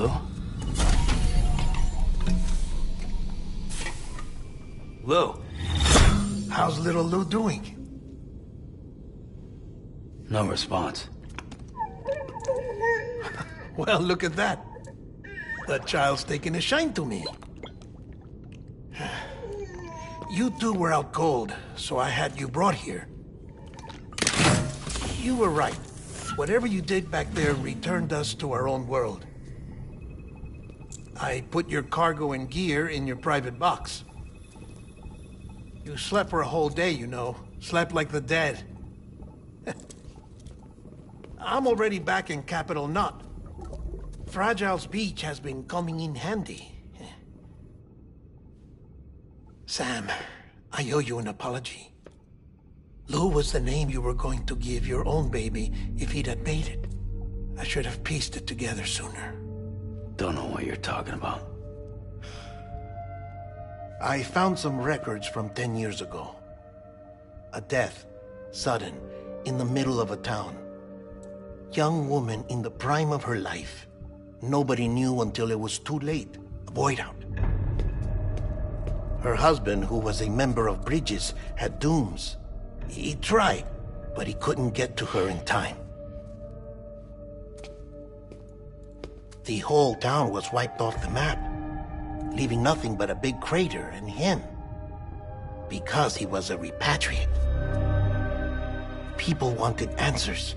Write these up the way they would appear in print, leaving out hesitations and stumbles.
Lou? Lou? How's little Lou doing? No response. Well, look at that. The child's taking a shine to me. You two were out cold, so I had you brought here. You were right. Whatever you did back there returned us to our own world. I put your cargo and gear in your private box. You slept for a whole day, you know. Slept like the dead. I'm already back in Capital Knot. Fragile's beach has been coming in handy. Sam, I owe you an apology. Lou was the name you were going to give your own baby if he'd had made it. I should have pieced it together sooner. Don't know what you're talking about. I found some records from 10 years ago. A death, sudden, in the middle of a town. Young woman in the prime of her life. Nobody knew until it was too late. A void out. Her husband, who was a member of Bridges, had dooms. He tried, but he couldn't get to her in time. The whole town was wiped off the map, leaving nothing but a big crater and him. Because he was a repatriate. People wanted answers.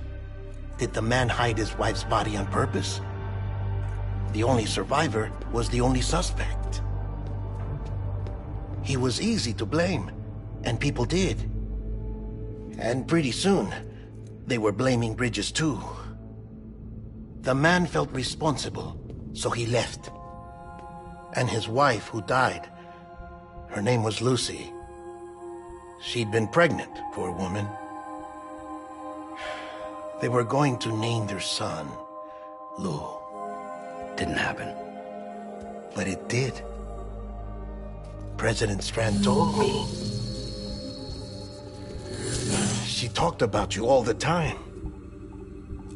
Did the man hide his wife's body on purpose? The only survivor was the only suspect. He was easy to blame, and people did. And pretty soon, they were blaming Bridges too. The man felt responsible, so he left. And his wife, who died, her name was Lucy. She'd been pregnant, poor woman. They were going to name their son Lou. Didn't happen. But it did. President Strand told me. She talked about you all the time.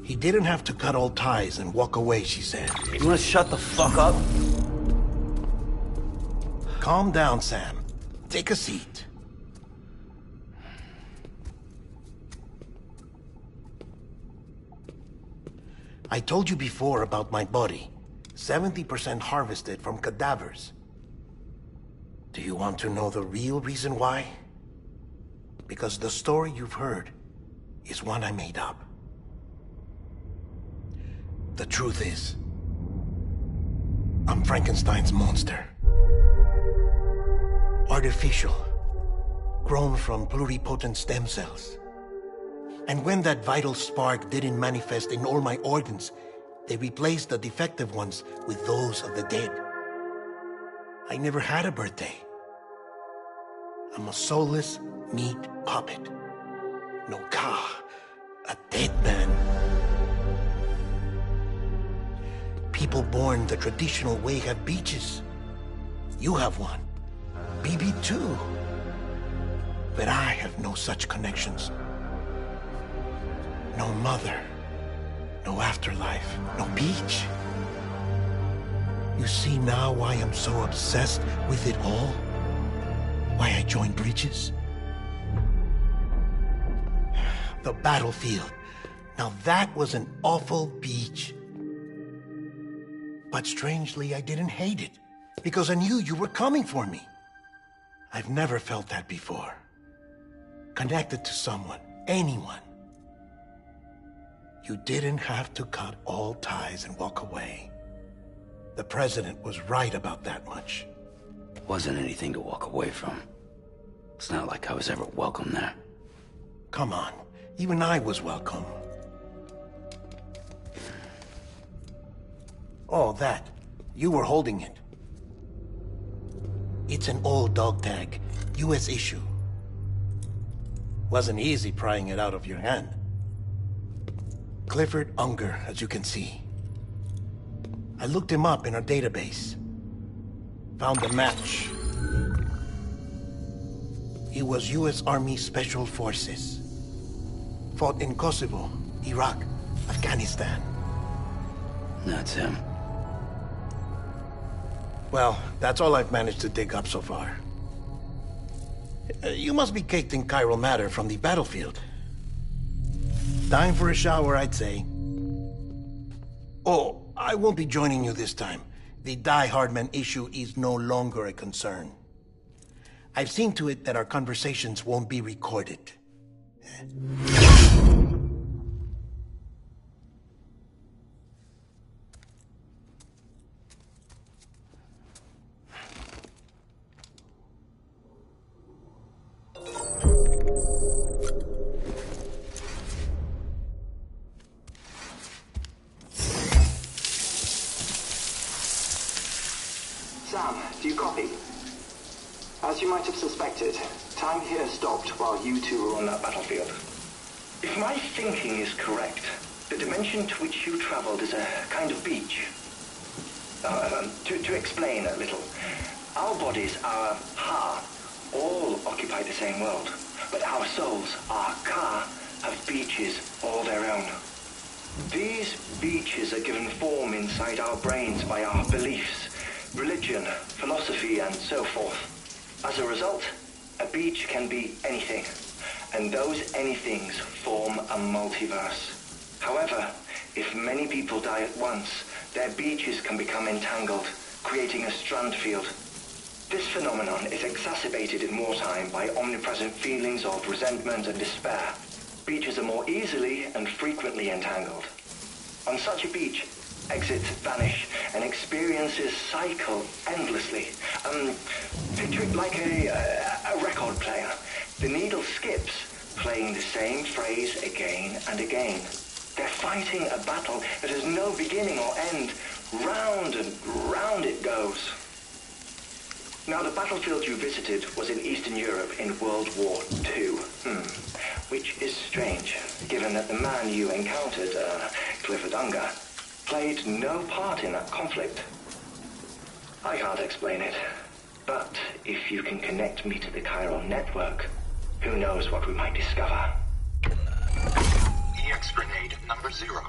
He didn't have to cut all ties and walk away, she said. You wanna shut the fuck up? Calm down, Sam. Take a seat. I told you before about my body. 70% harvested from cadavers. Do you want to know the real reason why? Because the story you've heard is one I made up. The truth is, I'm Frankenstein's monster. Artificial, grown from pluripotent stem cells. And when that vital spark didn't manifest in all my organs, they replaced the defective ones with those of the dead. I never had a birthday. I'm a soulless meat puppet. No ka, a dead man. People born the traditional way have beaches. You have one. BB too. But I have no such connections. No mother. No afterlife. No beach. You see now why I'm so obsessed with it all? Why I joined Bridges? The battlefield. Now that was an awful beach. But strangely, I didn't hate it, because I knew you were coming for me. I've never felt that before. Connected to someone, anyone. You didn't have to cut all ties and walk away. The president was right about that much. Wasn't anything to walk away from. It's not like I was ever welcome there. Come on, even I was welcome. Oh, that. You were holding it. It's an old dog tag, US issue. Wasn't easy prying it out of your hand. Clifford Unger, as you can see. I looked him up in our database. Found a match. He was US Army Special Forces. Fought in Kosovo, Iraq, Afghanistan. That's him. Well, that's all I've managed to dig up so far. You must be caked in chiral matter from the battlefield. Time for a shower, I'd say. Oh, I won't be joining you this time. The Die Hardman issue is no longer a concern. I've seen to it that our conversations won't be recorded. Sam, do you copy? As you might have suspected, time here stopped while you two were on that battlefield. If my thinking is correct, the dimension to which you traveled is a kind of beach. To explain a little, our bodies, our Ha, all occupy the same world, but our souls, our Ka, have beaches all their own. These beaches are given form inside our brains by our beliefs, religion, philosophy, and so forth. As a result, a beach can be anything, and those anythings form a multiverse. However, if many people die at once, their beaches can become entangled, creating a strand field. This phenomenon is exacerbated in wartime by omnipresent feelings of resentment and despair. Beaches are more easily and frequently entangled. On such a beach, exits vanish and experiences cycle endlessly. Picture it like a record player. The needle skips, playing the same phrase again and again. They're fighting a battle that has no beginning or end. Round and round it goes. Now, the battlefield you visited was in Eastern Europe in World War II. Which is strange, given that the man you encountered, Clifford Unger, played no part in that conflict. I can't explain it, but if you can connect me to the chiral network, who knows what we might discover. EX grenade number 0.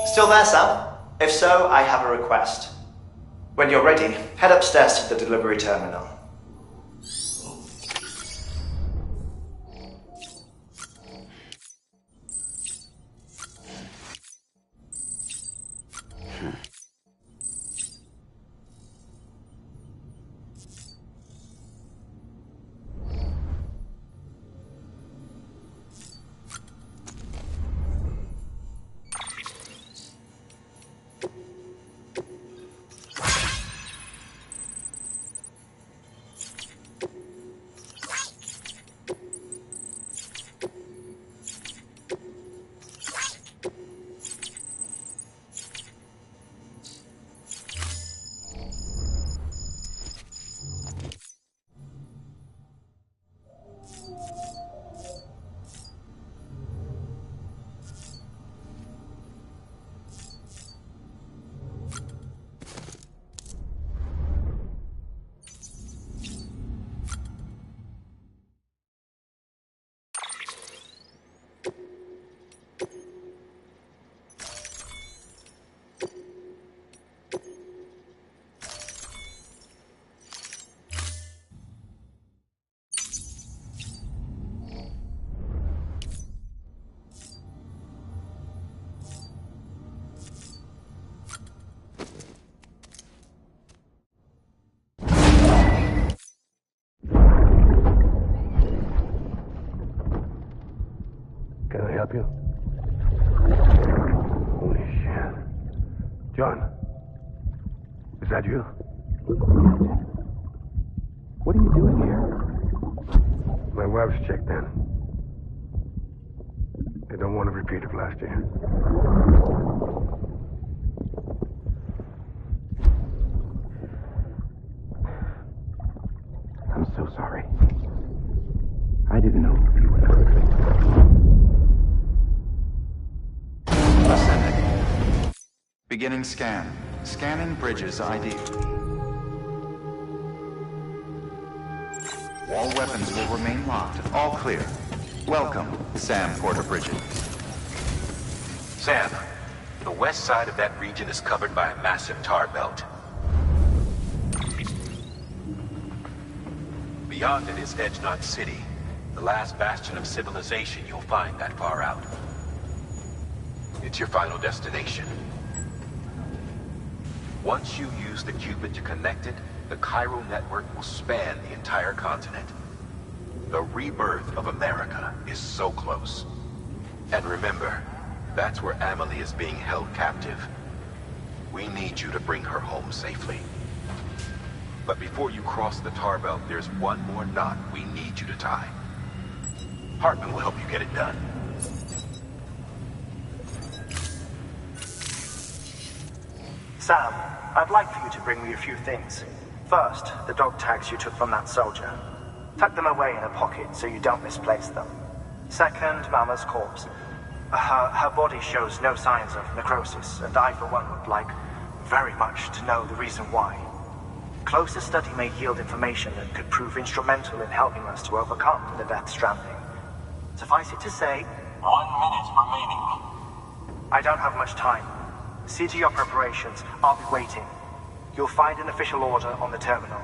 Still there, Sam? If so, I have a request. When you're ready, head upstairs to the delivery terminal. Can I help you? Holy shit. John, is that you? What are you doing here? My wife's checked in. They don't want to repeat of last year. I'm so sorry. I didn't know you were coming. Ascending. Beginning scan. Scanning bridges ID. All weapons will remain locked. All clear. Welcome, Sam Porter-Bridget. Sam, the west side of that region is covered by a massive tar belt. Beyond it is Edgenot City, the last bastion of civilization you'll find that far out. It's your final destination. Once you use the Cupid to connect it, the Cairo network will span the entire continent. The rebirth of America is so close. And remember, that's where Amelie is being held captive. We need you to bring her home safely. But before you cross the tar belt, there's one more knot we need you to tie. Hartman will help you get it done. Sam, I'd like for you to bring me a few things. First, the dog tags you took from that soldier. Tuck them away in a pocket so you don't misplace them. Second, Mama's corpse. Her body shows no signs of necrosis, and I, for one, would like very much to know the reason why. Closer study may yield information that could prove instrumental in helping us to overcome the Death Stranding. Suffice it to say, 1 minute remaining. I don't have much time. See to your preparations. I'll be waiting. You'll find an official order on the terminal.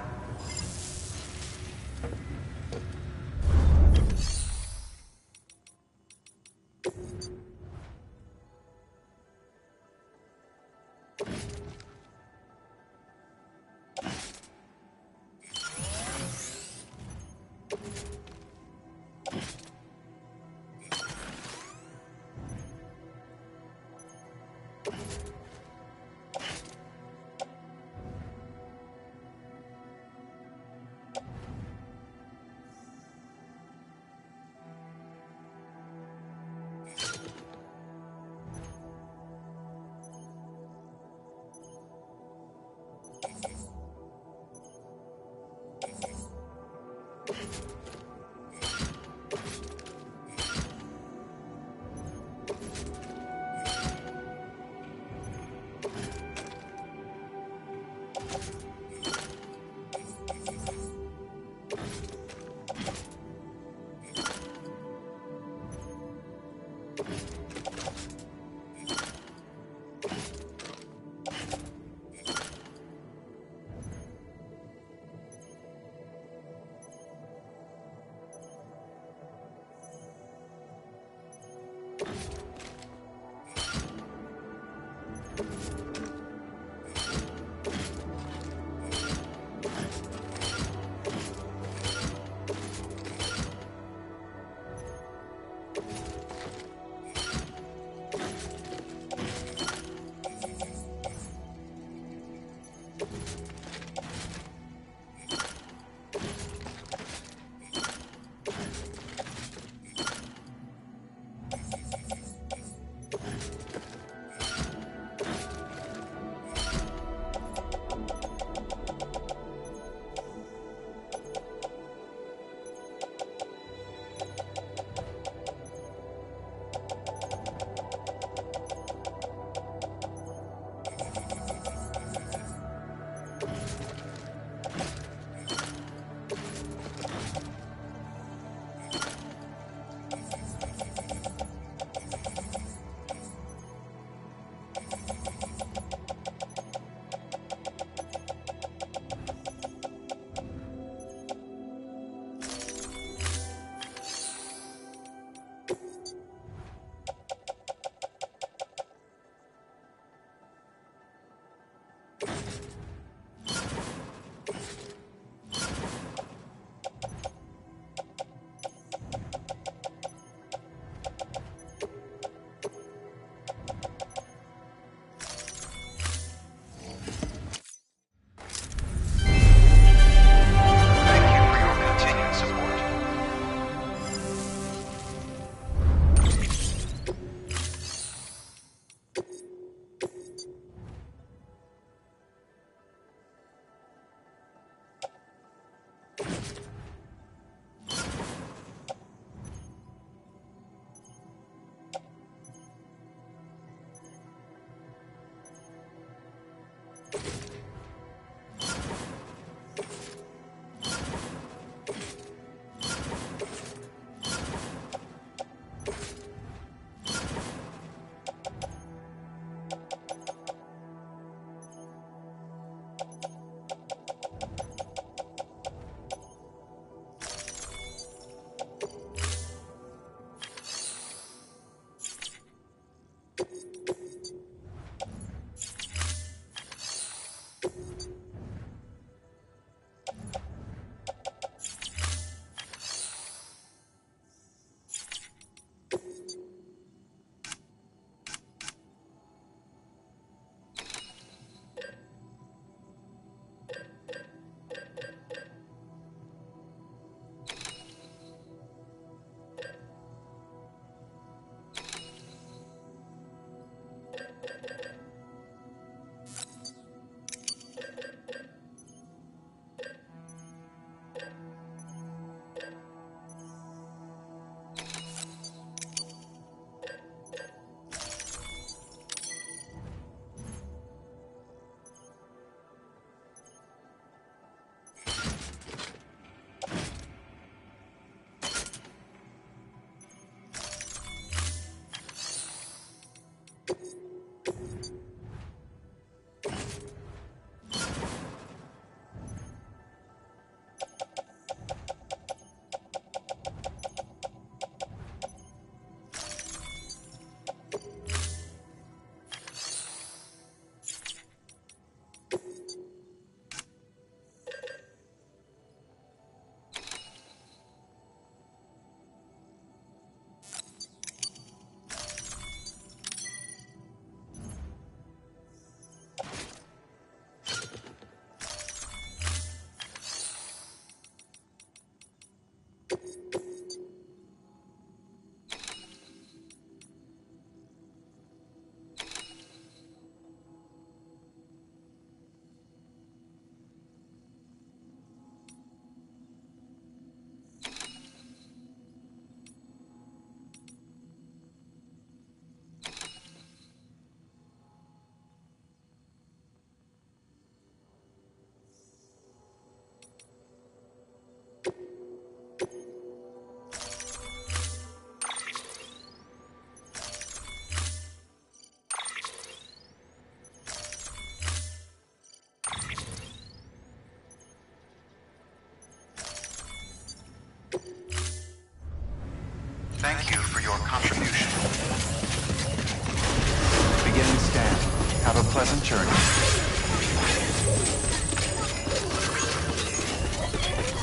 pleasant journey.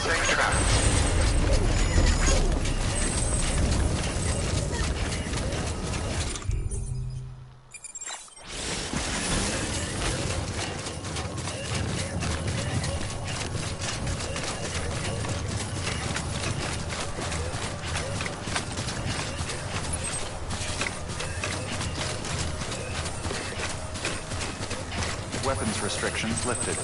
Safe travel. Weapons restrictions lifted.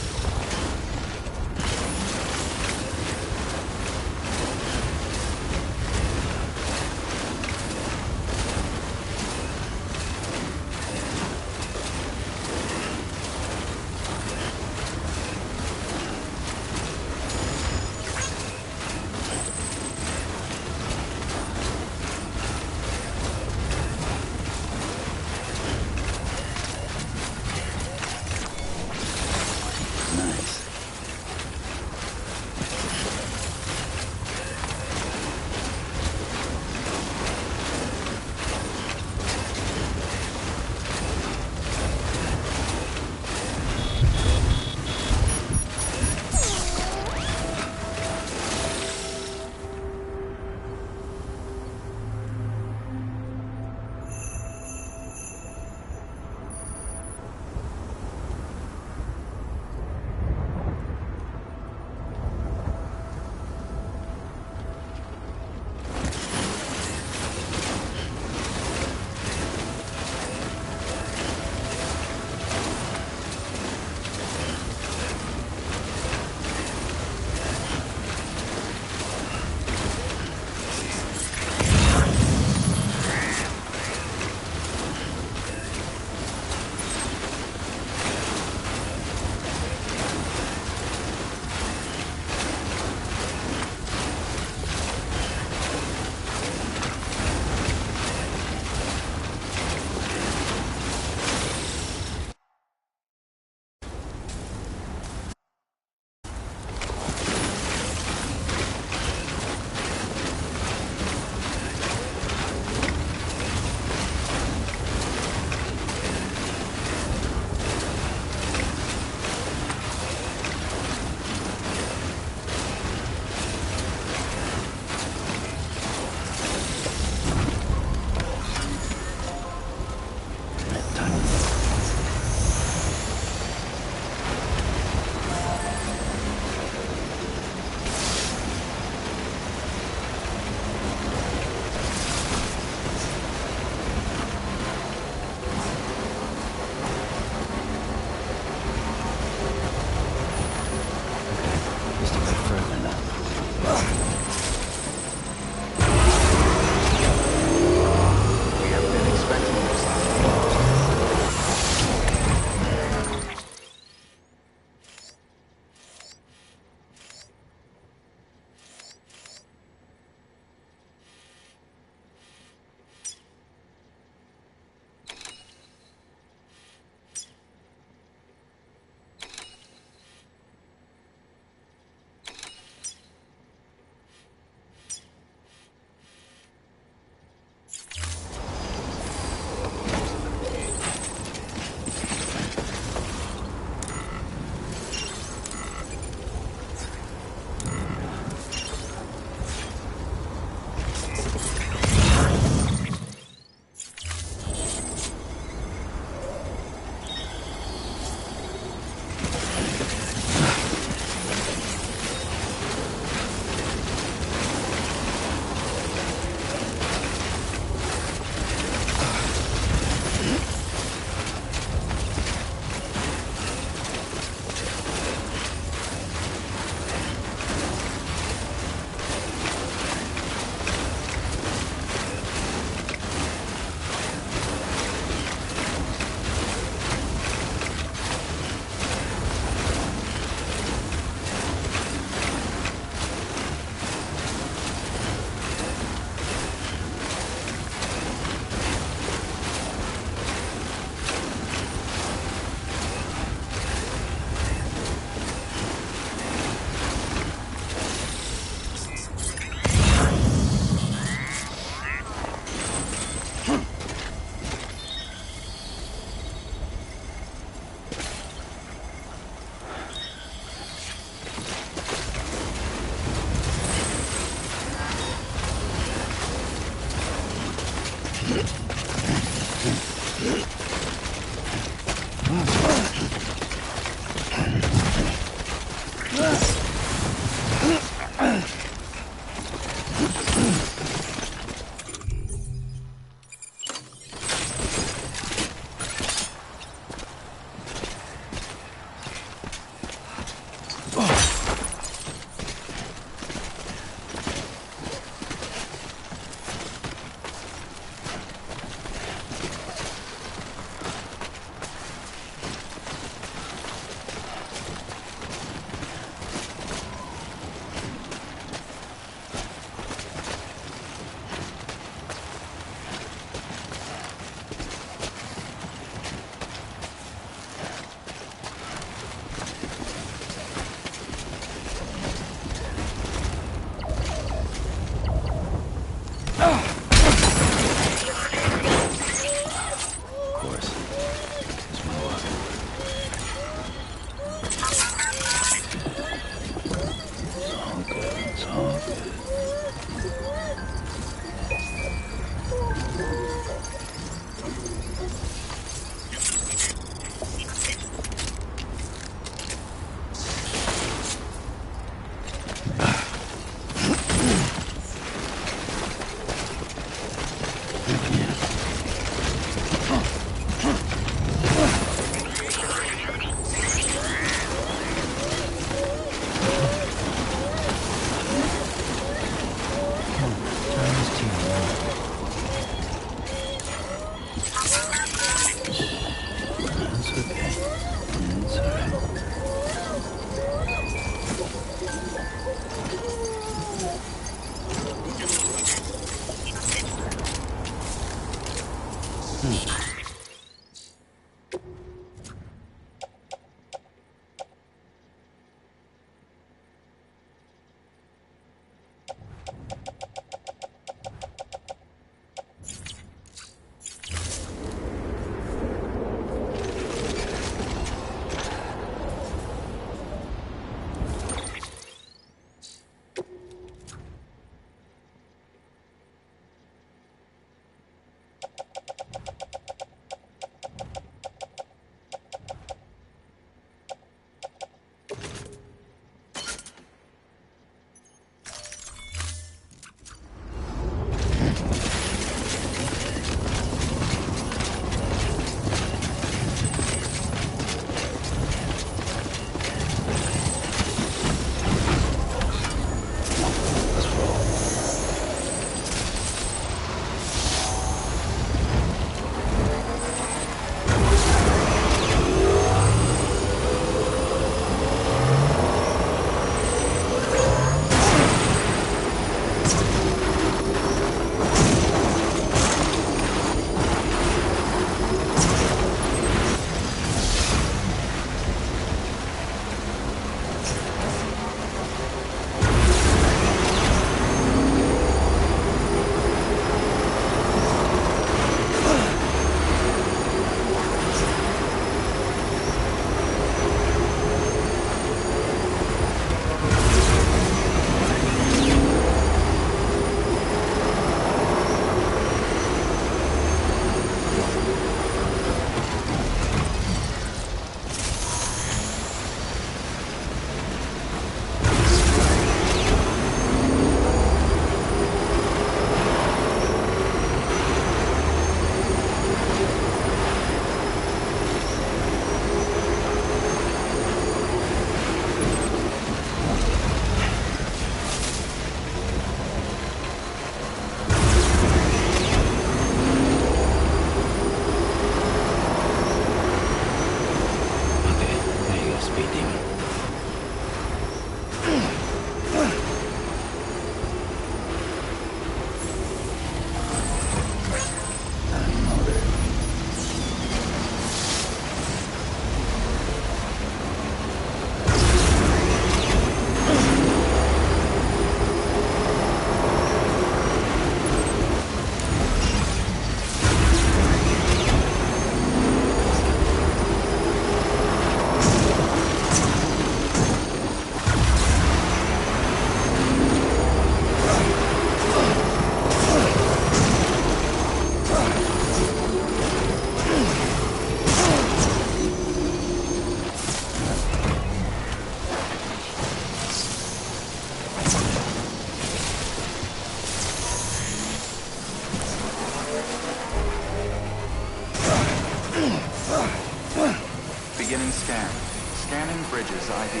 Bridges ID.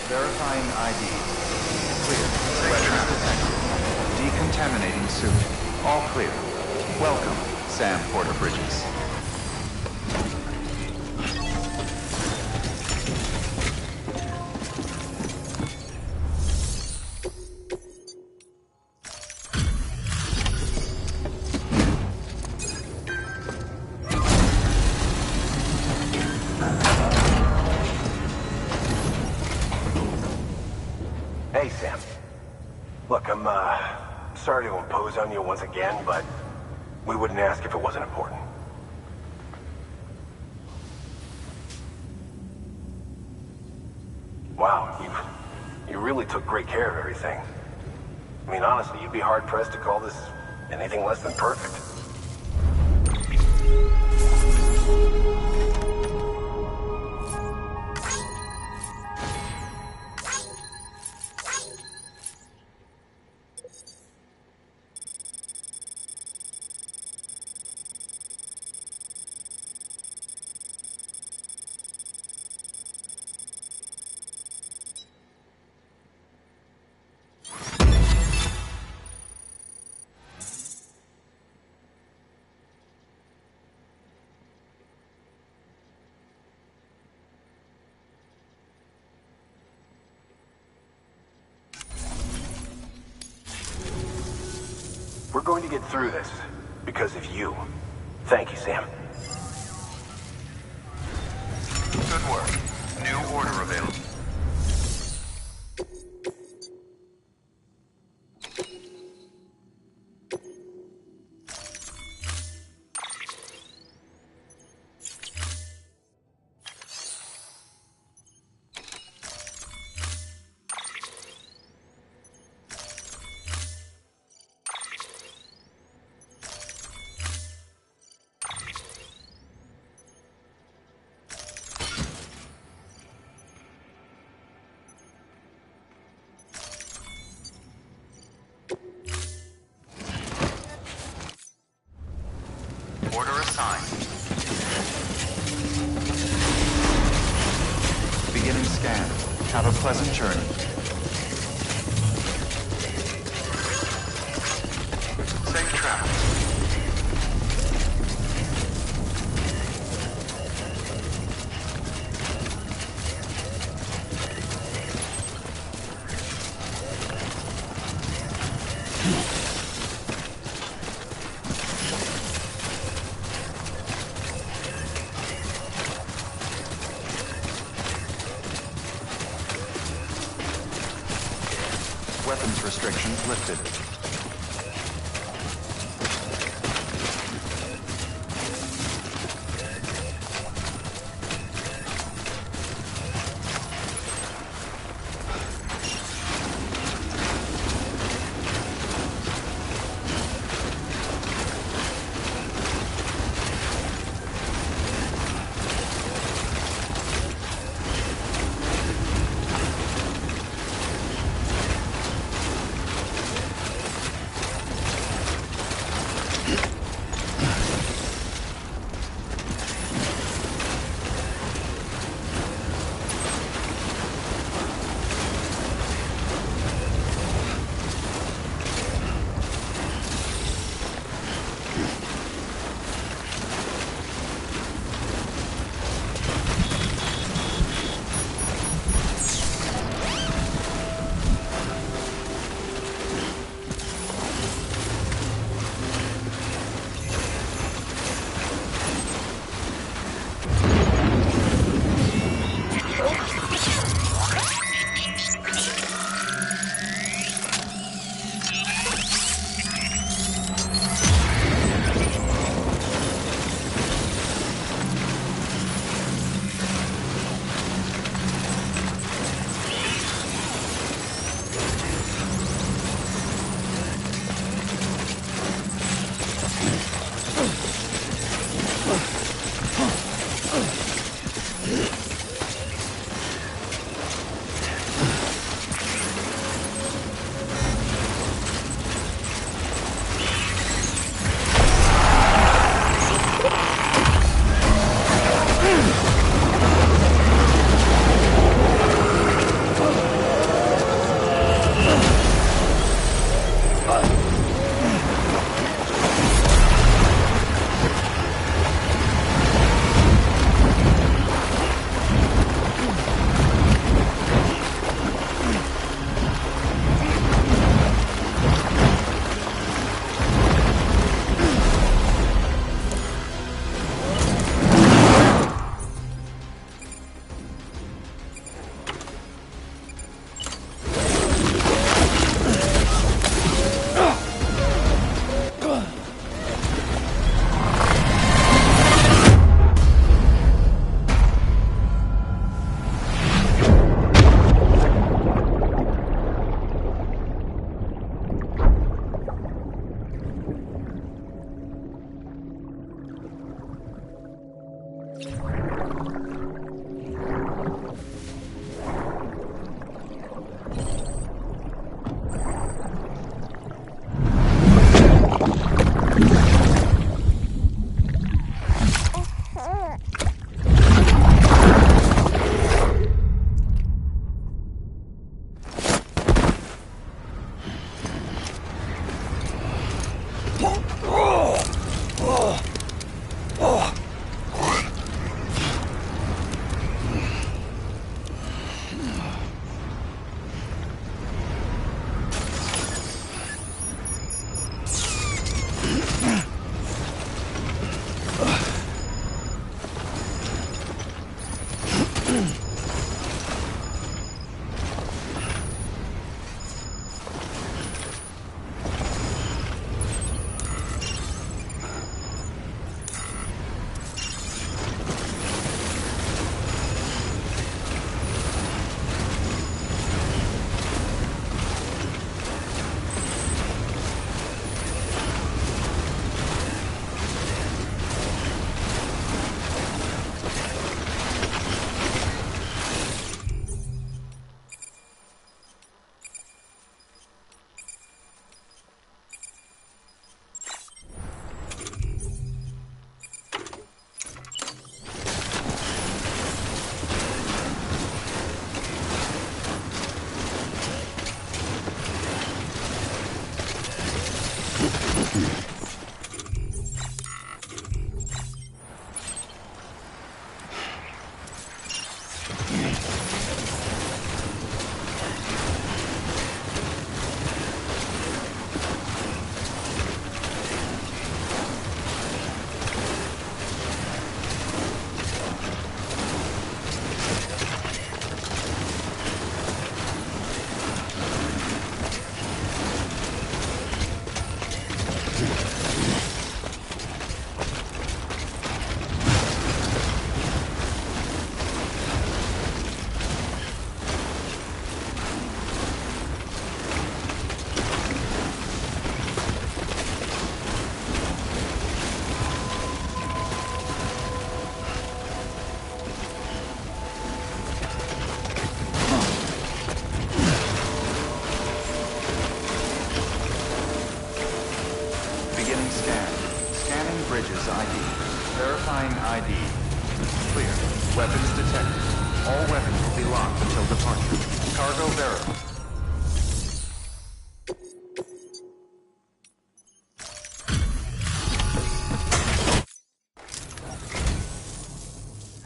Verifying ID. Clear. Weapons detected. Decontaminating suit. All clear. Welcome, Sam Porter Bridges. Hey, Sam. Look, I'm sorry to impose on you once again, but we wouldn't ask if it wasn't important. Wow, you really took great care of everything. I mean, honestly, you'd be hard-pressed to call this anything less than perfect. We're going to get through this because of you. Thank you, Sam. Good work. New order available. Order assigned. Beginning scan. Have a pleasant journey. Safe travel. Weapons restrictions lifted.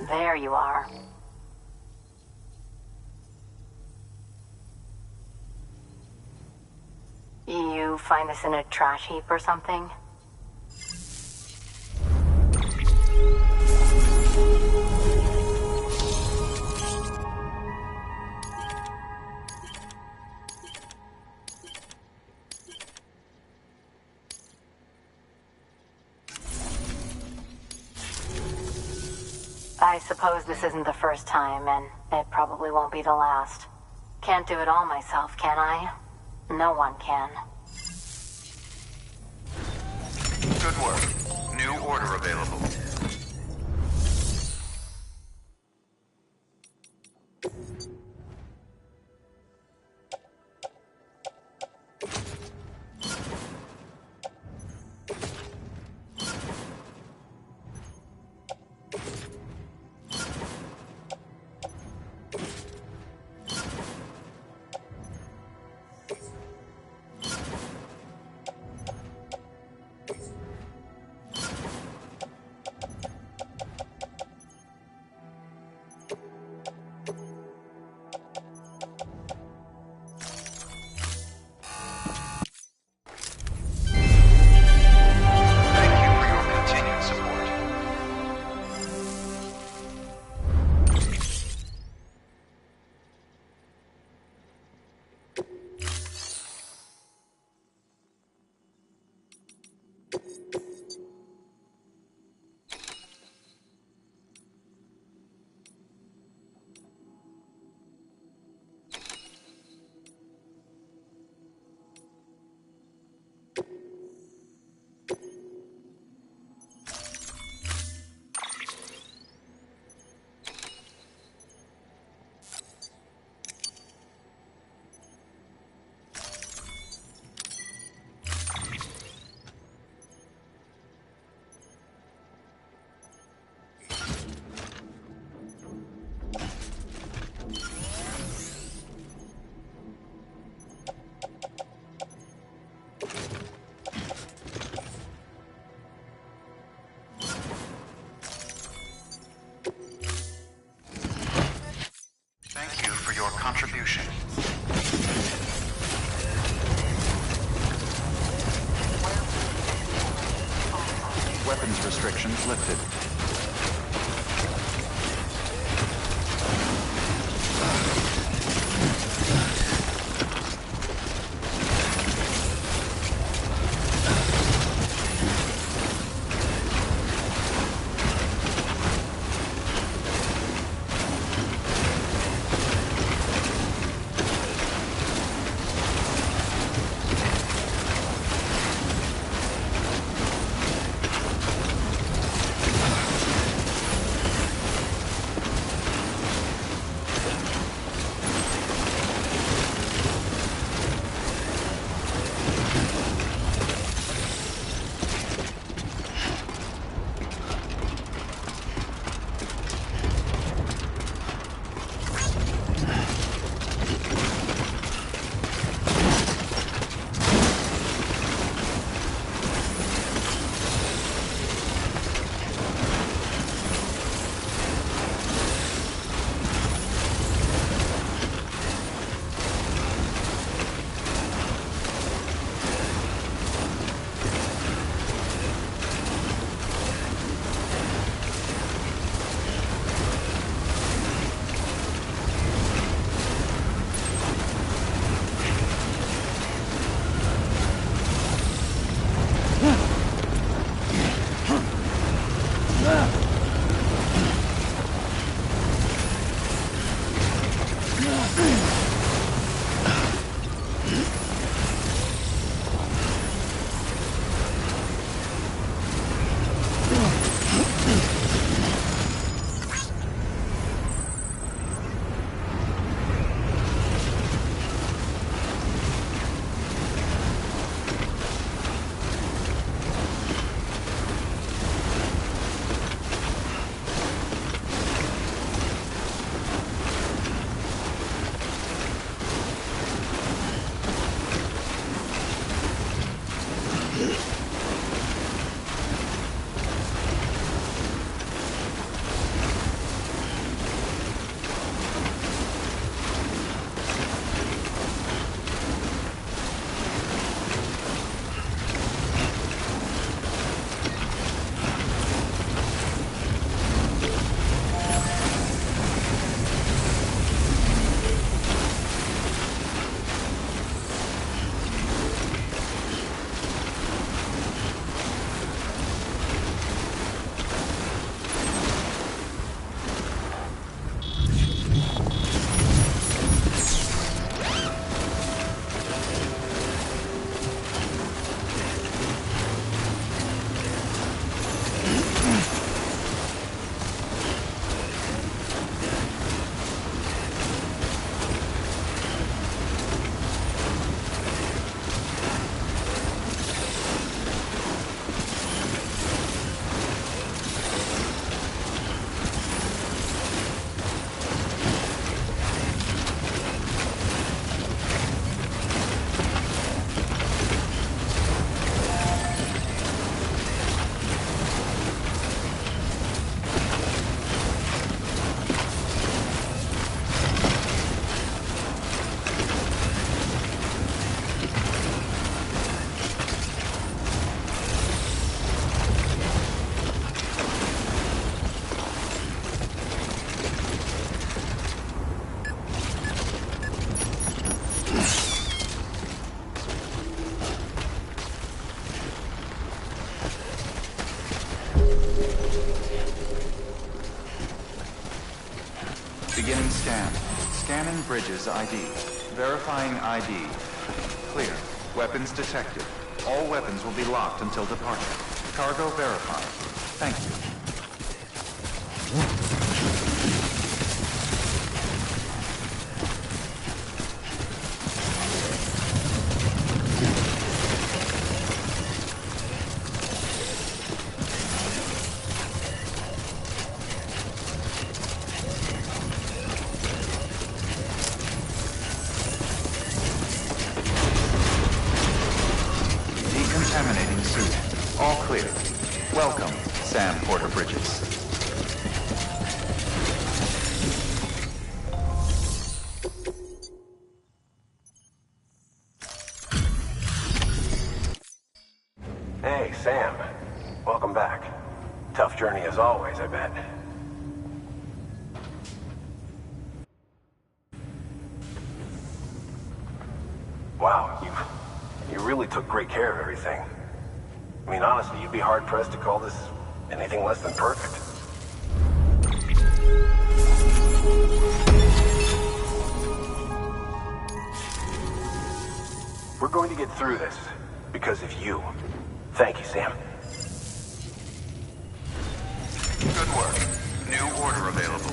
There you are. You find this in a trash heap or something? I suppose this isn't the first time, and it probably won't be the last. Can't do it all myself, can I? No one can. Good work. New order available. Thank you for your contribution. Weapons restrictions lifted. Beginning scan. Scanning bridges ID. Verifying ID. Clear. Weapons detected. All weapons will be locked until departure. Cargo verified. Thank you. Decontaminating suit. All clear. Welcome, Sam Porter Bridges. Hey, Sam. Welcome back. Tough journey as always, I bet. Wow, you really took great care of everything. I mean, honestly, you'd be hard-pressed to call this anything less than perfect. We're going to get through this because of you. Thank you, Sam. Good work. New order available.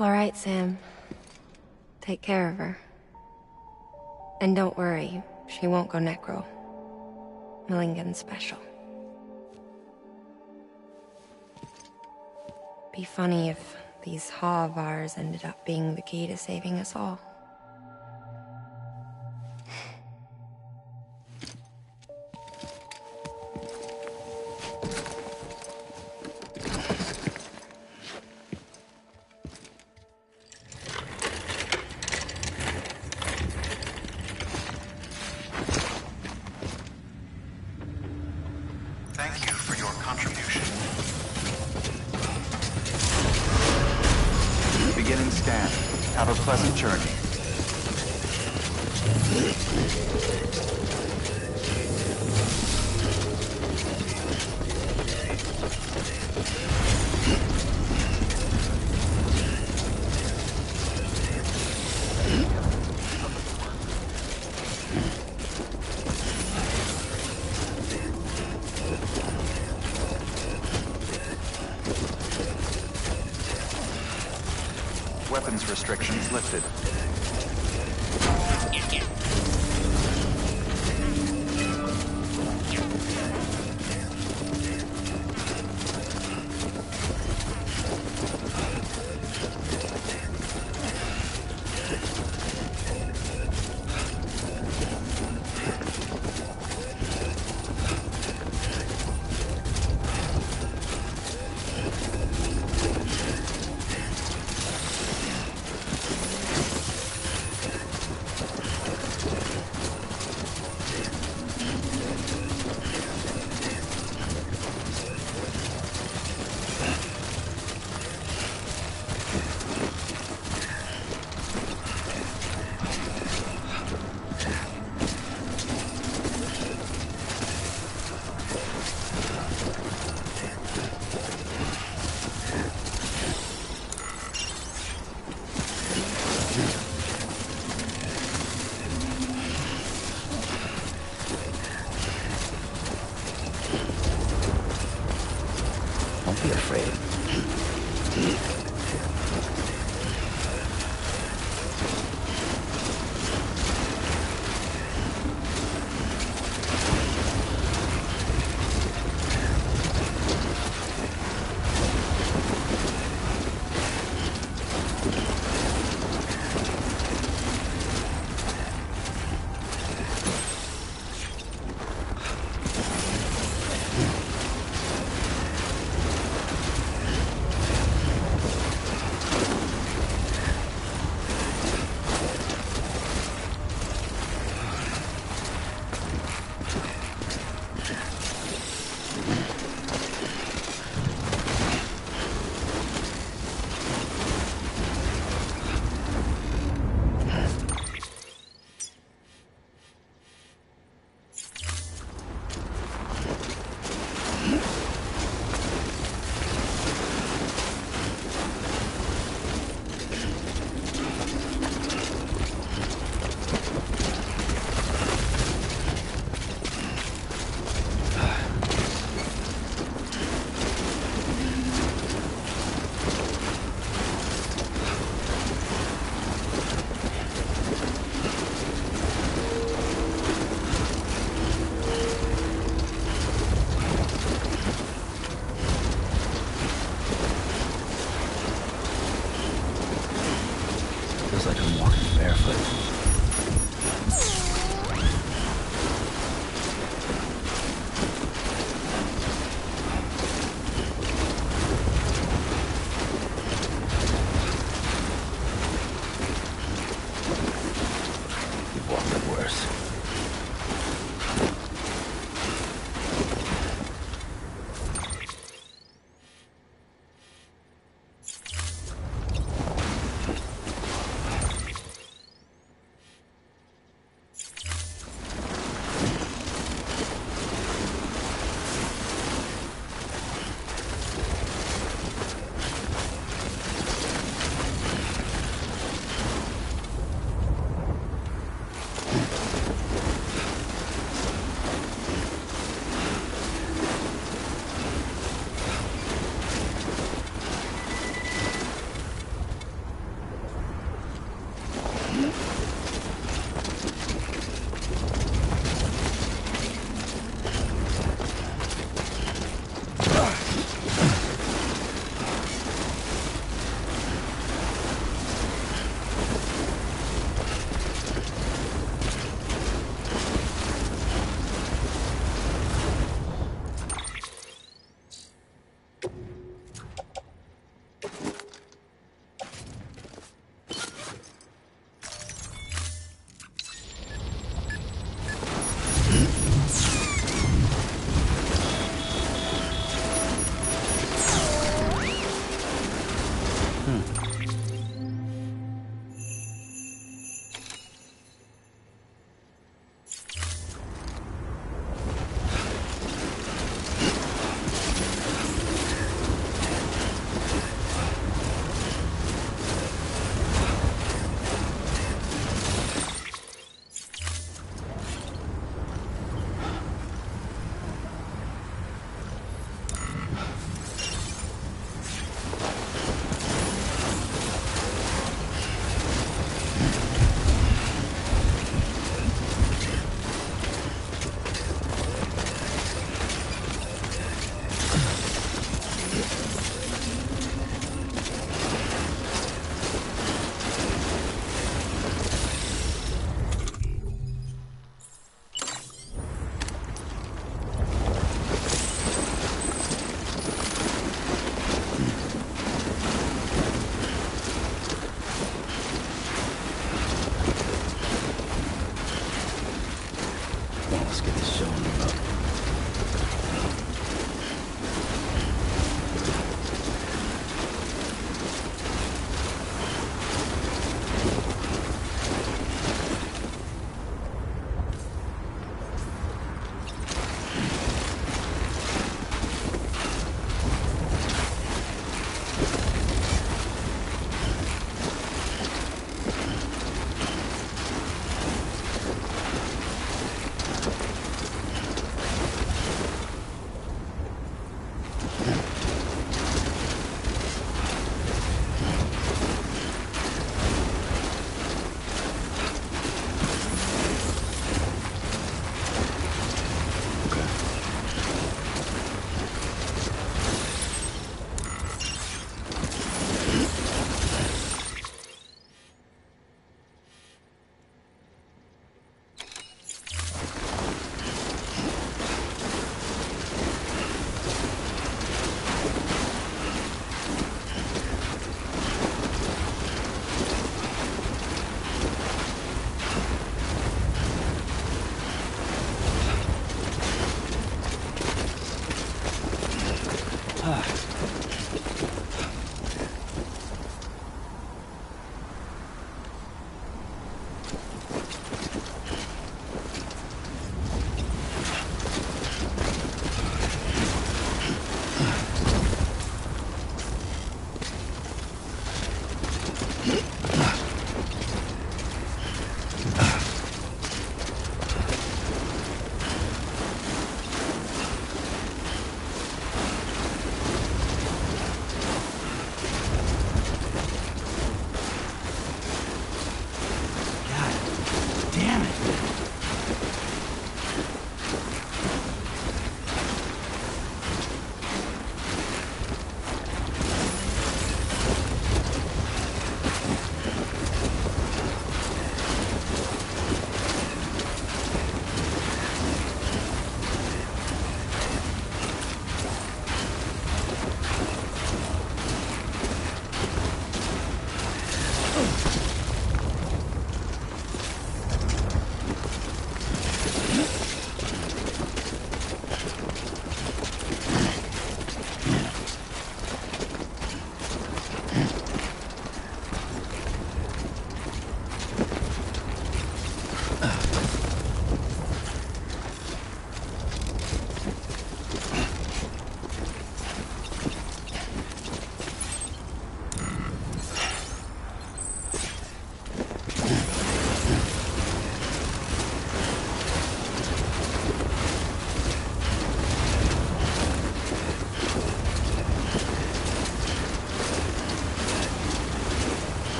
All right, Sam. Take care of her. And don't worry, she won't go necro. Millingen's special. Be funny if these Ha of ours ended up being the key to saving us all. Thank you for your contribution. Beginning scan. Have a pleasant journey. Weapons restrictions lifted. Let's get this show on the road.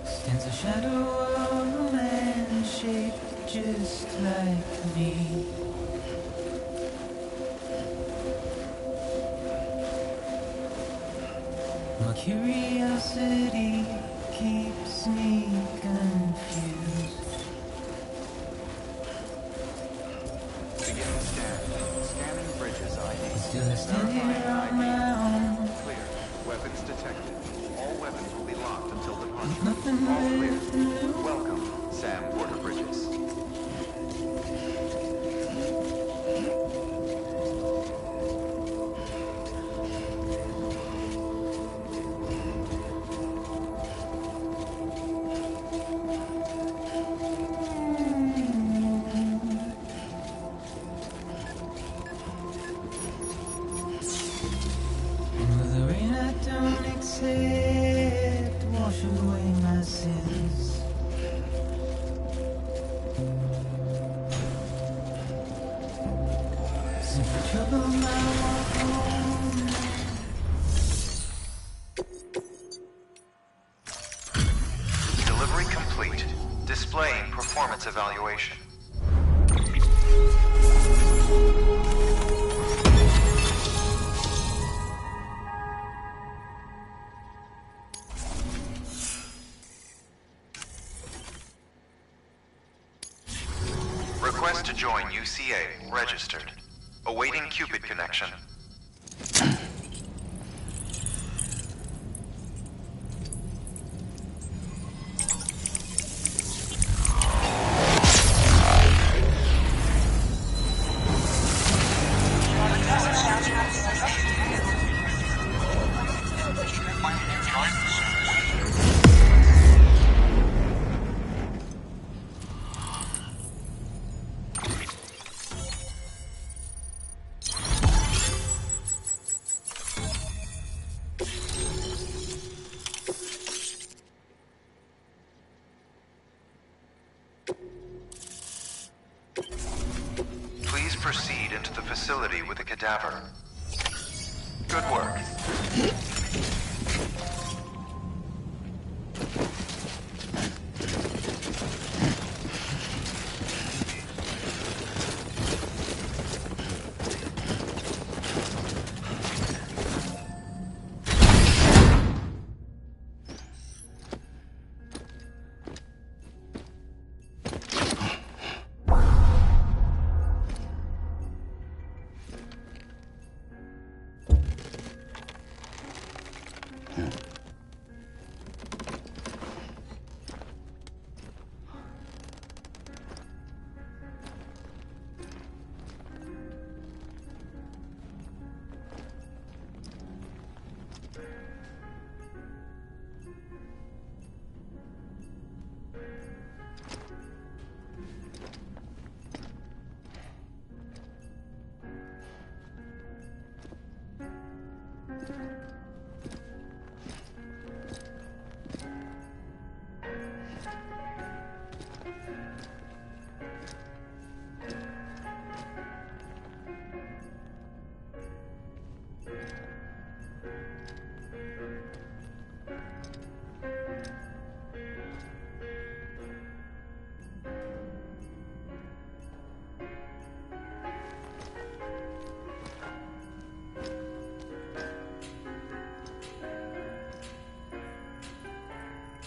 Stands a shadow of a man shaped just like me. My curiosity keeps me confused. Beginning scan. Scanning bridges ID. Still I stand here on my own. Clear. Weapons detected. All weapons will be locked until departure. Nothing All clear. left to do. Welcome, Sam Porter Bridges. Wash away my sins. Simple trouble, my walk home. its evaluation. Request to join UCA. Registered. Awaiting Cupid connection. Please proceed into the facility with the cadaver. Good work.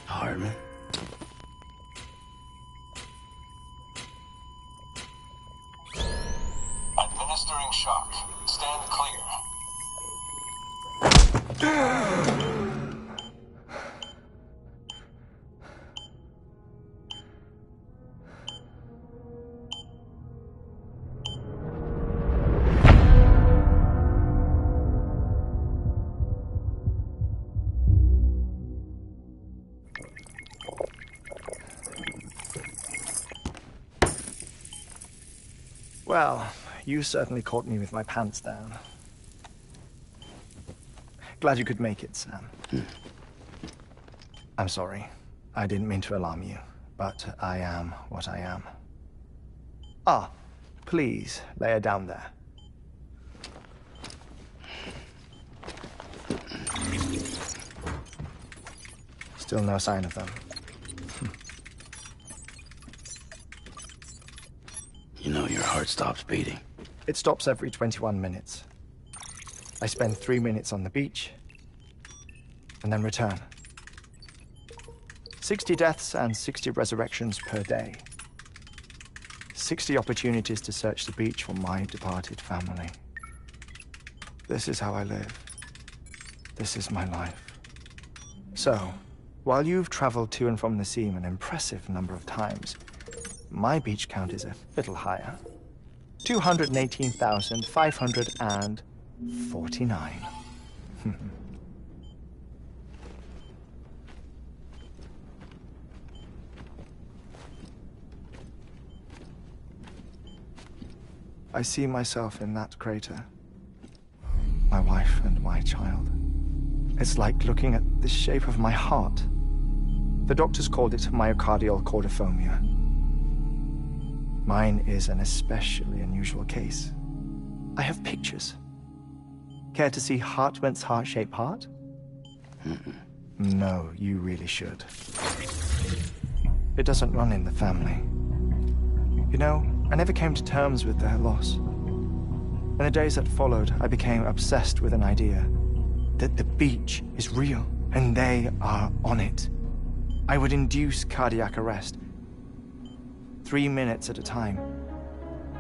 Hardman? Administering shock. Stand clear. Well, you certainly caught me with my pants down. Glad you could make it, Sam. I'm sorry. I didn't mean to alarm you, but I am what I am. Ah, please, lay her down there. Still no sign of them. You know your heart stops beating. It stops every 21 minutes. I spend 3 minutes on the beach, and then return. 60 deaths and 60 resurrections per day. 60 opportunities to search the beach for my departed family. This is how I live. This is my life. So, while you've traveled to and from the scene an impressive number of times, my beach count is a little higher. 218,549. I see myself in that crater. My wife and my child. It's like looking at the shape of my heart. The doctors called it myocardial cordiformia. Mine is an especially unusual case. I have pictures. Care to see Hartwent's heart-shaped heart? No, you really should. It doesn't run in the family. You know, I never came to terms with their loss. In the days that followed, I became obsessed with an idea that the beach is real and they are on it. I would induce cardiac arrest, 3 minutes at a time,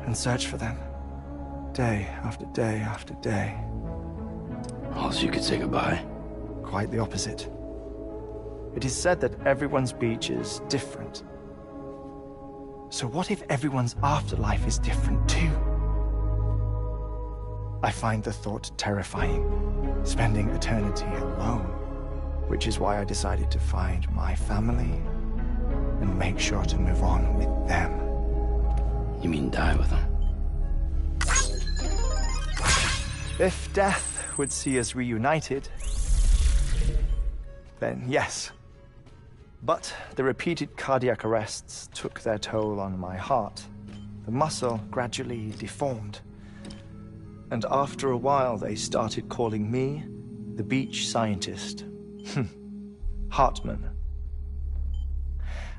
and search for them, day after day after day. Also, you could say goodbye. Quite the opposite. It is said that everyone's beach is different. So what if everyone's afterlife is different too? I find the thought terrifying, spending eternity alone, which is why I decided to find my family and make sure to move on with them. You mean die with them? If death would see us reunited, then yes. But the repeated cardiac arrests took their toll on my heart. The muscle gradually deformed. And after a while, they started calling me the beach scientist. Hartman.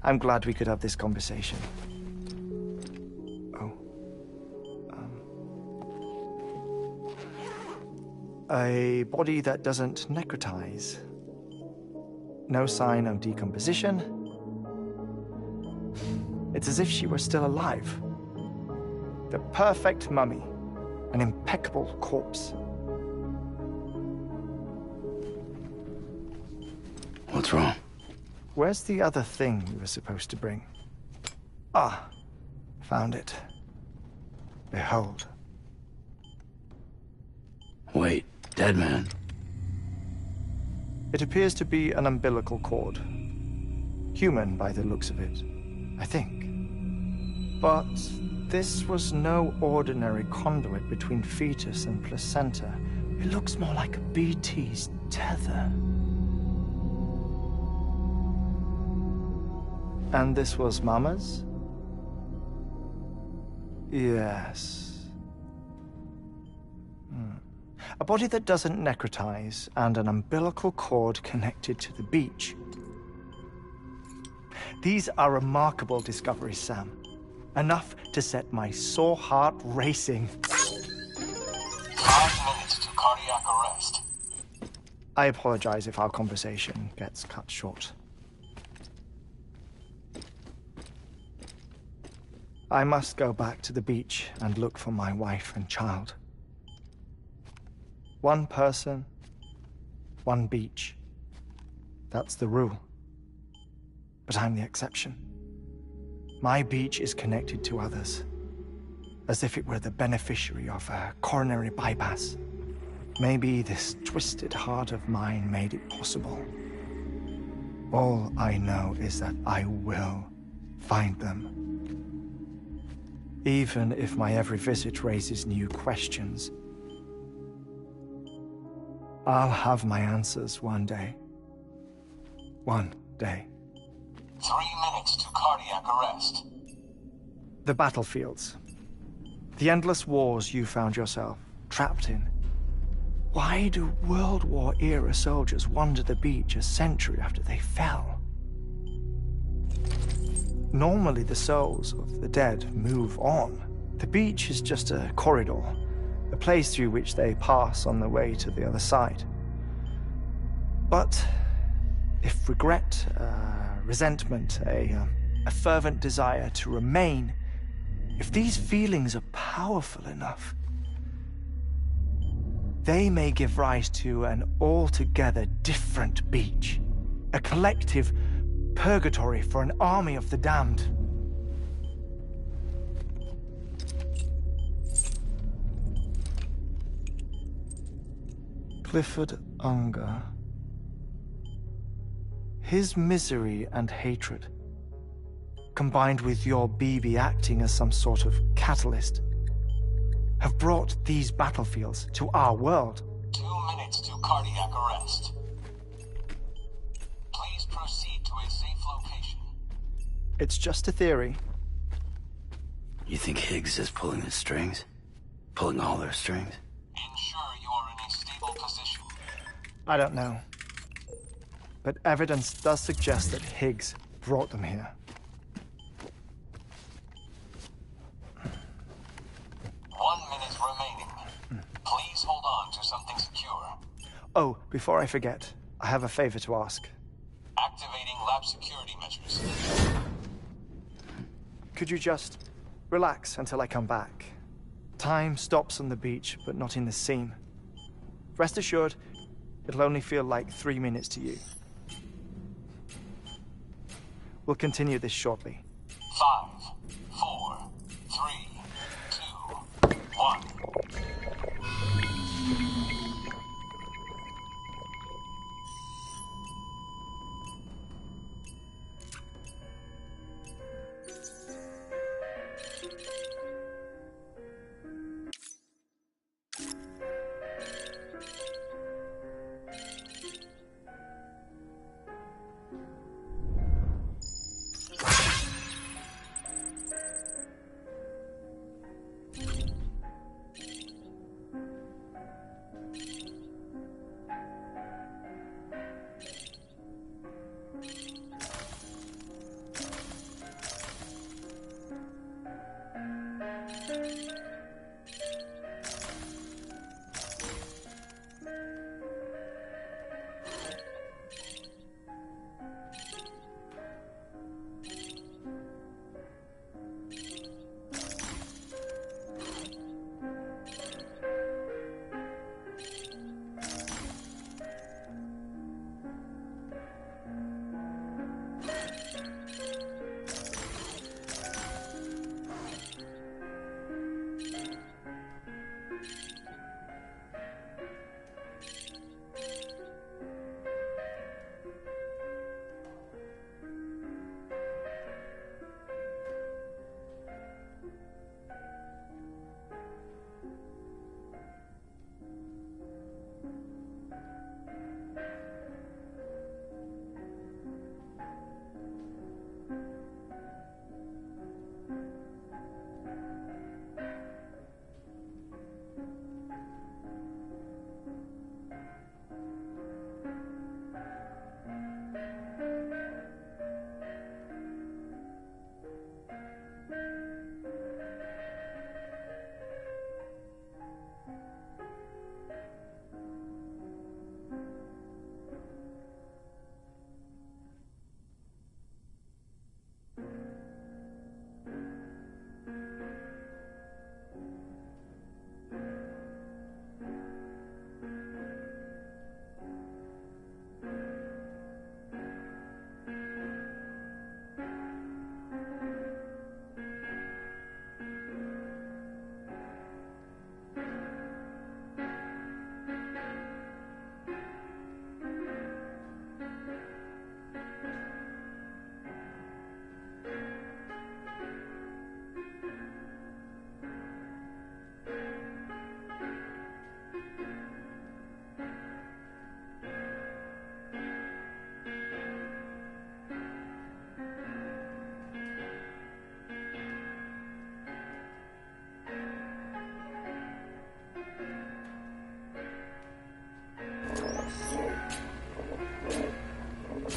I'm glad we could have this conversation. A body that doesn't necrotize. No sign of decomposition. It's as if she were still alive. The perfect mummy. An impeccable corpse. What's wrong? Where's the other thing you were supposed to bring? Ah, found it. Behold. Wait, dead man? It appears to be an umbilical cord. Human by the looks of it, I think. But this was no ordinary conduit between fetus and placenta. It looks more like a BT's tether. And this was Mama's? Yes. A body that doesn't necrotize and an umbilical cord connected to the beach. These are remarkable discoveries, Sam. Enough to set my sore heart racing. 5 minutes to cardiac arrest. I apologize if our conversation gets cut short. I must go back to the beach and look for my wife and child. One person, one beach. That's the rule. But I'm the exception. My beach is connected to others, as if it were the beneficiary of a coronary bypass. Maybe this twisted heart of mine made it possible. All I know is that I will find them. Even if my every visit raises new questions, I'll have my answers one day. One day. 3 minutes to cardiac arrest. The battlefields. The endless wars you found yourself trapped in. Why do World War-era soldiers wander the beach a century after they fell? Normally the souls of the dead move on. The beach is just a corridor, a place through which they pass on the way to the other side. But if regret, resentment, a fervent desire to remain, if these feelings are powerful enough, they may give rise to an altogether different beach, a collective purgatory for an army of the damned. Clifford Unger. His misery and hatred, combined with your BB acting as some sort of catalyst, have brought these battlefields to our world. 2 minutes to cardiac arrest. Please proceed to a safe location. It's just a theory. You think Higgs is pulling the strings? Pulling all their strings? Ensure you are in a stable position. I don't know. But evidence does suggest that Higgs brought them here. Oh, before I forget, I have a favor to ask. Activating lab security measures. Could you just relax until I come back? Time stops on the beach, but not in the scene. Rest assured, it'll only feel like 3 minutes to you. We'll continue this shortly. 5, 4, 3, 2, 1.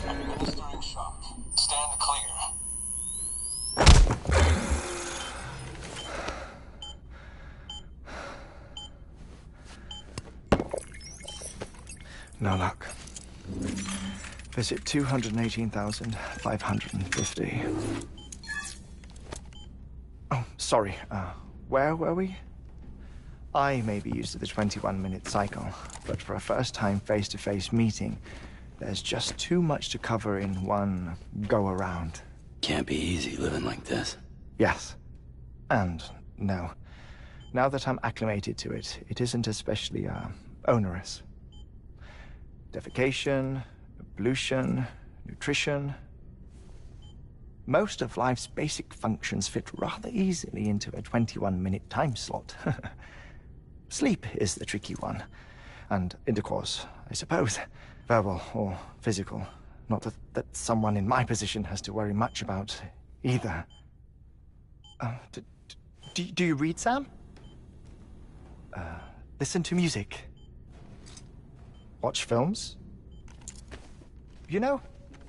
Administering shock. Stand clear. No luck. Visit 218,550. Oh, sorry. Where were we? I may be used to the 21-minute cycle, but for a first-time face-to-face meeting, there's just too much to cover in one go-around. Can't be easy living like this. Yes. And no. Now that I'm acclimated to it, it isn't especially, onerous. Defecation, pollution, nutrition. Most of life's basic functions fit rather easily into a 21-minute time slot. Sleep is the tricky one. And intercourse, I suppose. Verbal or physical. Not that someone in my position has to worry much about either. Do you read, Sam? Listen to music. Watch films? You know,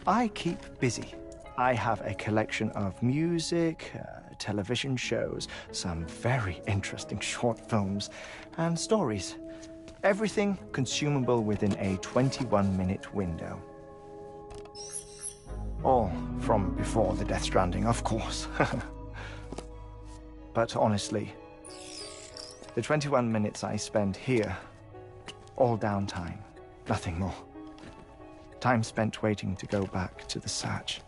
I keep busy. I have a collection of music, television shows, some very interesting short films, and stories. Everything consumable within a 21-minute window. All from before the Death Stranding, of course. But honestly, the 21 minutes I spend here, all downtime, nothing more. Time spent waiting to go back to the search.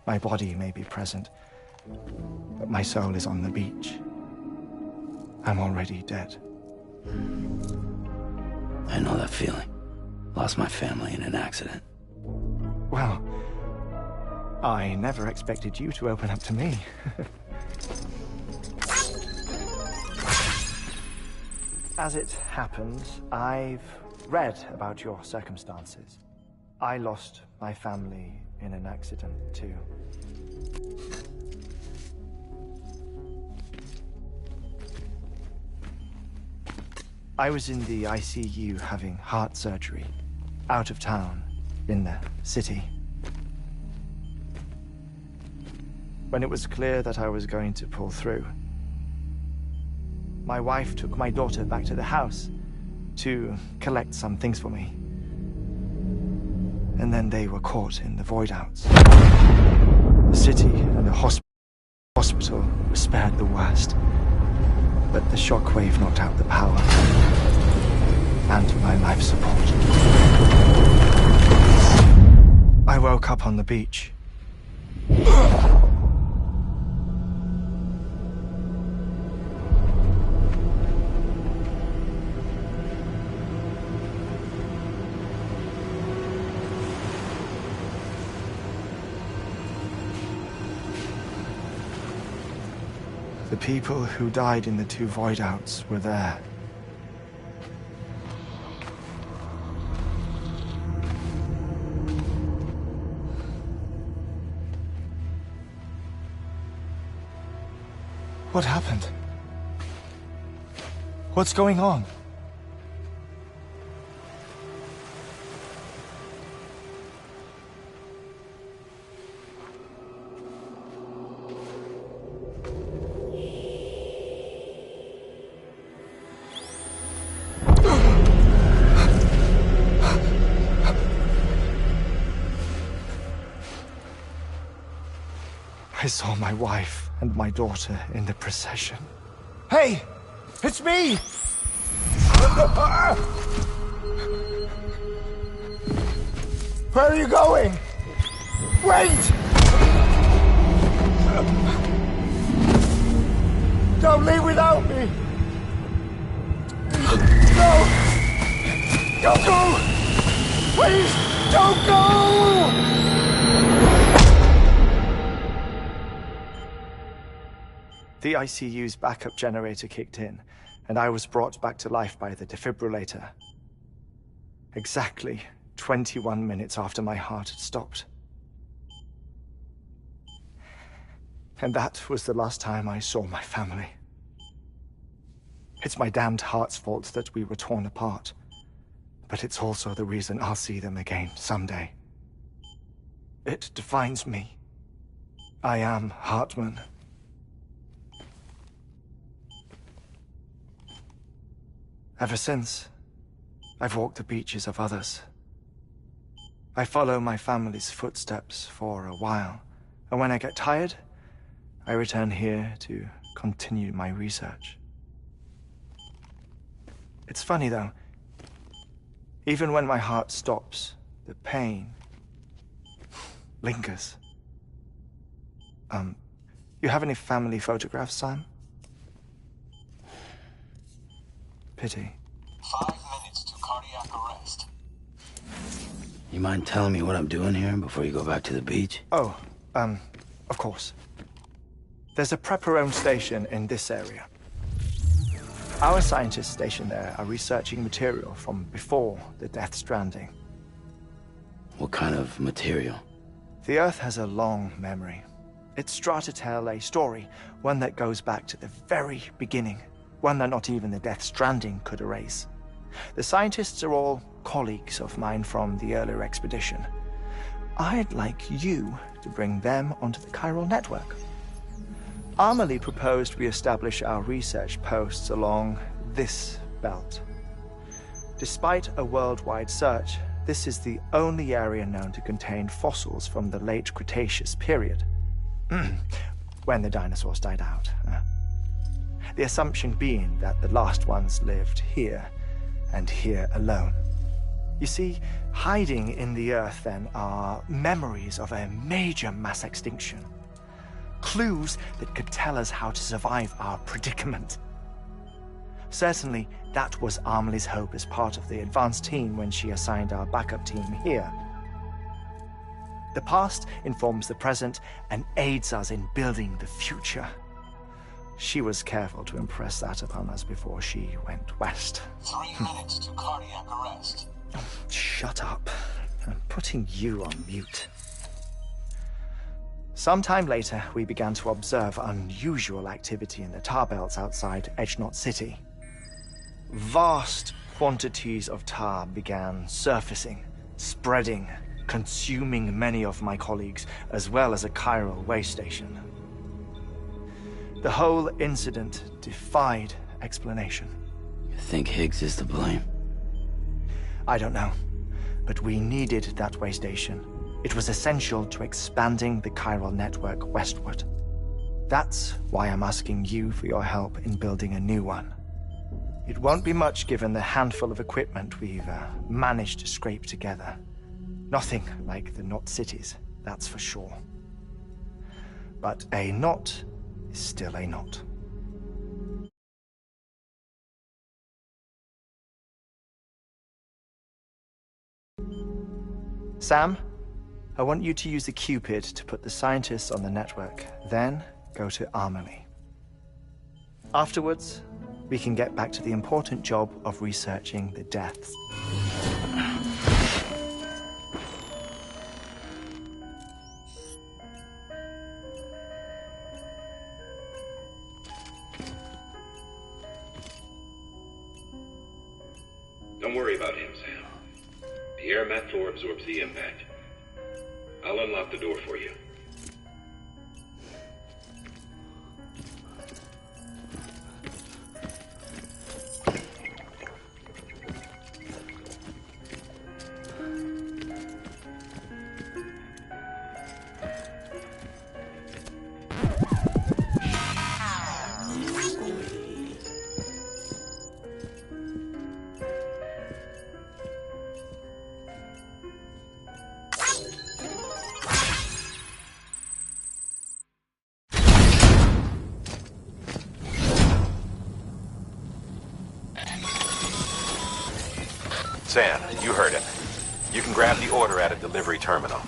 My body may be present, but my soul is on the beach. I'm already dead. I know that feeling. Lost my family in an accident. Well, I never expected you to open up to me. As it happens, I've read about your circumstances. I lost my family in an accident, too. I was in the ICU having heart surgery, out of town, in the city. When it was clear that I was going to pull through, my wife took my daughter back to the house to collect some things for me. And then they were caught in the void-outs. The city and the hospital were spared the worst, but the shockwave knocked out the power and my life support. I woke up on the beach. The people who died in the 2 void-outs were there. What happened? What's going on? I saw my wife and my daughter in the procession. Hey! It's me! Where are you going? Wait! Don't leave without me! No! Don't go! Please, don't go! The ICU's backup generator kicked in, and I was brought back to life by the defibrillator. Exactly 21 minutes after my heart had stopped. And that was the last time I saw my family. It's my damned heart's fault that we were torn apart, but it's also the reason I'll see them again someday. It defines me. I am Hartman. Ever since, I've walked the beaches of others. I follow my family's footsteps for a while, and when I get tired, I return here to continue my research. It's funny though, even when my heart stops, the pain lingers. You have any family photographs, Sam? Pity. 5 minutes to cardiac arrest. You mind telling me what I'm doing here before you go back to the beach? Oh, of course. There's a prepper-owned station in this area. Our scientists stationed there are researching material from before the Death Stranding. What kind of material? The Earth has a long memory. It's trying to tell a story, one that goes back to the very beginning. One that not even the Death Stranding could erase. The scientists are all colleagues of mine from the earlier expedition. I'd like you to bring them onto the chiral network. Amelie proposed we establish our research posts along this belt. Despite a worldwide search, this is the only area known to contain fossils from the late Cretaceous period, when the dinosaurs died out. The assumption being that the last ones lived here, and here alone. You see, hiding in the Earth, then, are memories of a major mass extinction. Clues that could tell us how to survive our predicament. Certainly, that was Amelie's hope as part of the advanced team when she assigned our backup team here. The past informs the present and aids us in building the future. She was careful to impress that upon us before she went west. 3 minutes to cardiac arrest. Shut up. I'm putting you on mute. Sometime later, we began to observe unusual activity in the tar belts outside Edgenot City. Vast quantities of tar began surfacing, spreading, consuming many of my colleagues, as well as a chiral waste station. The whole incident defied explanation. You think Higgs is to blame? I don't know, but we needed that way station. It was essential to expanding the chiral network westward. That's why I'm asking you for your help in building a new one. It won't be much given the handful of equipment we've managed to scrape together. Nothing like the Knot cities, that's for sure. But a knot is still a knot. Sam, I want you to use the Cupid to put the scientists on the network, then go to Amelie. Afterwards, we can get back to the important job of researching the deaths. Don't worry about him, Sam. The air mat floor absorbs the impact. I'll unlock the door for you. Sam, you heard him. You can grab the order at a delivery terminal.